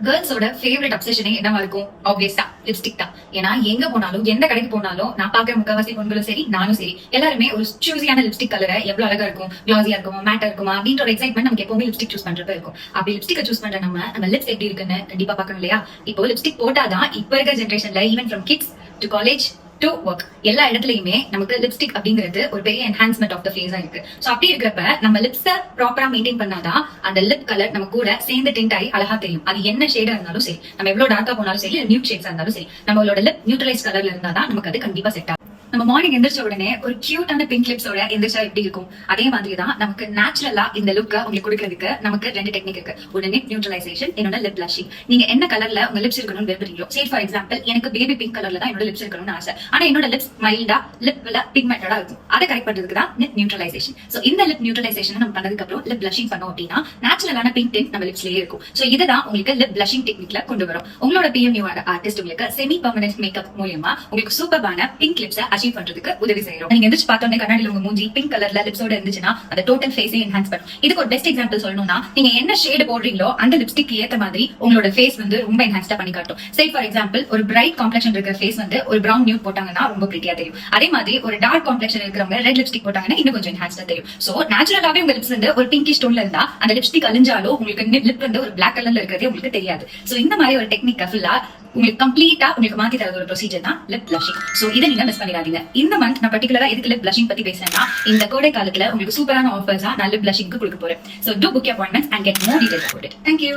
கேர்ள்ஸோட favourite அப்சஷனே என்னவா இருக்கும்? ஆப்வியஸா லிப்ஸ்டிக் தான். ஏன்னா எங்க போனாலும் எந்த கடைக்கு போனாலும் நான் பாக்குற முக்காவாசி பொண்களும் சரி நானும் சரி எல்லாருமே ஒரு சூஸியான லிப்ஸ்டிக் கலரை எவ்வளவு அழகா இருக்கும், கிளாஸியா இருக்குமா, மேட்டா இருக்குமா அப்படின்ற ஒரு எக்ஸைட்மெண்ட் நமக்கு எப்பவுமே லிப்ஸ்டிக் சூஸ் பண்றது இருக்கும். அப்படி லிப்ஸ்டிக் சூஸ் பண்ற நம்ம லிப்ஸ் எப்படி இருக்குன்னு கண்டிப்பா பாக்கணும் இல்லையா? இப்போ லிப்ஸ்டிக் போட்டாதான் இப்ப இருக்க ஜென்ரேஷன்ல even from kids to college to work எல்லா இடத்துலயுமே நமக்கு லிப்ஸ்டிக் அப்படிங்கிறது ஒரு பெரிய என்ஹான்ஸ்மெண்ட் ஆஃப் த ஃபேஸா இருக்கு. சோ அப்படி இருக்கிறப்ப நம்ம லிப்ஸ ப்ராப்பரா மெயின்டைன் பண்ணாதான் அந்த லிப் கலர் நம்ம கூட சேர்ந்து டிண்ட் ஆகி அழகா தெரியும். அது என்ன ஷேடா இருந்தாலும் சரி, நம்ம எவ்வளவு டார்க்கா போனாலும் சரி, நியூட் ஷேட்ஸா இருந்தாலும் சரி, நம்மளோட லிப் நியூட்ரலைஸ் கலர்ல இருந்தாதான் நமக்கு அது கண்டிப்பா செட் ஆகும். நம்ம மார்னிங் எந்திரிச்ச உடனே ஒரு கியூட்டான பிங்க் லிப்ஸோட எந்திரிச்சா எப்படி இருக்கும்? அதே மாதிரி தான் நமக்கு நேச்சுரலா இந்த லுக்க உங்களுக்கு கொடுக்கறதுக்கு நமக்கு 2 டெக்னிக் இருக்கு. ஒன்னு லிப் நியூட்ரலைசேஷன், இன்னொன்னு லிப் பிளஷிங். நீங்க என்ன கலர்ல உங்க லிப்ஸ் இருக்கணும்னு விரும்புறீங்களோ, சே ஃபார் எக்ஸாம்பிள் எனக்கு பேபி பிங்க் கலர்ல தான் என்னோட லிப்ஸ் இருக்கணும்னு ஆசை. ஆனா என்னோட லிப்ஸ் மைல்டா லிப்ல பிக்மெண்டடா இருக்கும். அதை கரெக்ட் பண்றதுக்கு தான் லிப் நியூட்ரலைசேஷன். சோ இந்த லிப் நியூட்ரலைசேஷன் நம்ம பண்ணதுக்கு அப்புறம் லிப் பிளஷிங் பண்ணோம் அப்படின்னா நேச்சுரலான பிங்க் டிண்ட் நம்ம லிப்ஸ்லயே இருக்கும். சோ இதுதான் உங்களுக்கு லிப் பிளஷிங் டெக்னிக்ல கொண்டு வரும். உங்களோட PMU ஆர்டிஸ்ட் உங்களுக்கு செமி பெர்மனன்ட் மேக்கப் மூலமா உங்களுக்கு சூப்பரான பிங்க் லிப்ஸை அச்சீவ் பண்றதுக்கு உதவி செய்யும். நீங்க எந்திரிச்சு பார்த்தோன்னே கண்ணாடியில உங்க மூஞ்சி பிங்க் கலர்ல லிப்ஸோட இருந்துச்சுன்னா அந்த டோட்டல் ஃபேஸை என்ஹான்ஸ் பண்ணும். இதுக்கு ஒரு பெஸ்ட் எக்ஸாம்பிள் சொல்லணும்னா, நீங்க என்ன ஷேட் போடுறீங்களோ அந்த லிப்ஸ்டிக் ஏத்த மாதிரி உங்களோட ஃபேஸ் வந்து ரொம்ப என்ஹான்ஸ்டா பண்ணி காட்டும். சே ஃபார் எக்ஸாம்பிள் ஒரு பிரைட் காம்ப்ளெக்ஷன் இருக்கிற ஃபேஸ் வந்து ஒரு பிரவுன் நியூட் போட்டாங்கன்னா ரொம்ப பிரிட்டியா தெரியும். அதே மாதிரி ஒரு டார்க் காம்ப்ளெக்ஷன் இருக்கிறவங்க ரெட் லிப்ஸ்டிக் போட்டாங்கன்னா இன்னும் கொஞ்சம் என்ஹான்ஸ்டா தெரியும். சோ நேச்சுரலாவே உங்க லிப்ஸ் வந்து ஒரு பிங்கிஷ் டோன்ல இருந்தா அந்த லிப்ஸ்டிக் அழிஞ்சாலும் உங்களுக்கு லிப் வந்து ஒரு பிளாக் கலர்ல இருக்கிறதே உங்களுக்கு தெரியாது. சோ இந்த மாதிரி ஒரு டெக்னிக் ஃபுல்லா உங்களுக்கு கம்ப்ளீட்டா உங்களுக்கு மாத்தி தரது ஒரு ப்ரொசீஜர் தான் லிப் பிளஷிங். சோ இதை நீங்க மிஸ் பண்ணிடாதீங்க. இந்த மந்த் நான் பர்டிகுலரா எதுக்கு லிப் பிளஷிங் பத்தி பேசுறேன்னா, இந்த கோடை காலத்துல உங்களுக்கு சூப்பரான ஆஃபர்ஸா நான் லிப் பிளஷிங்க்கு கொடுக்க போறேன். So to book appointments and get more details about it. Thank you.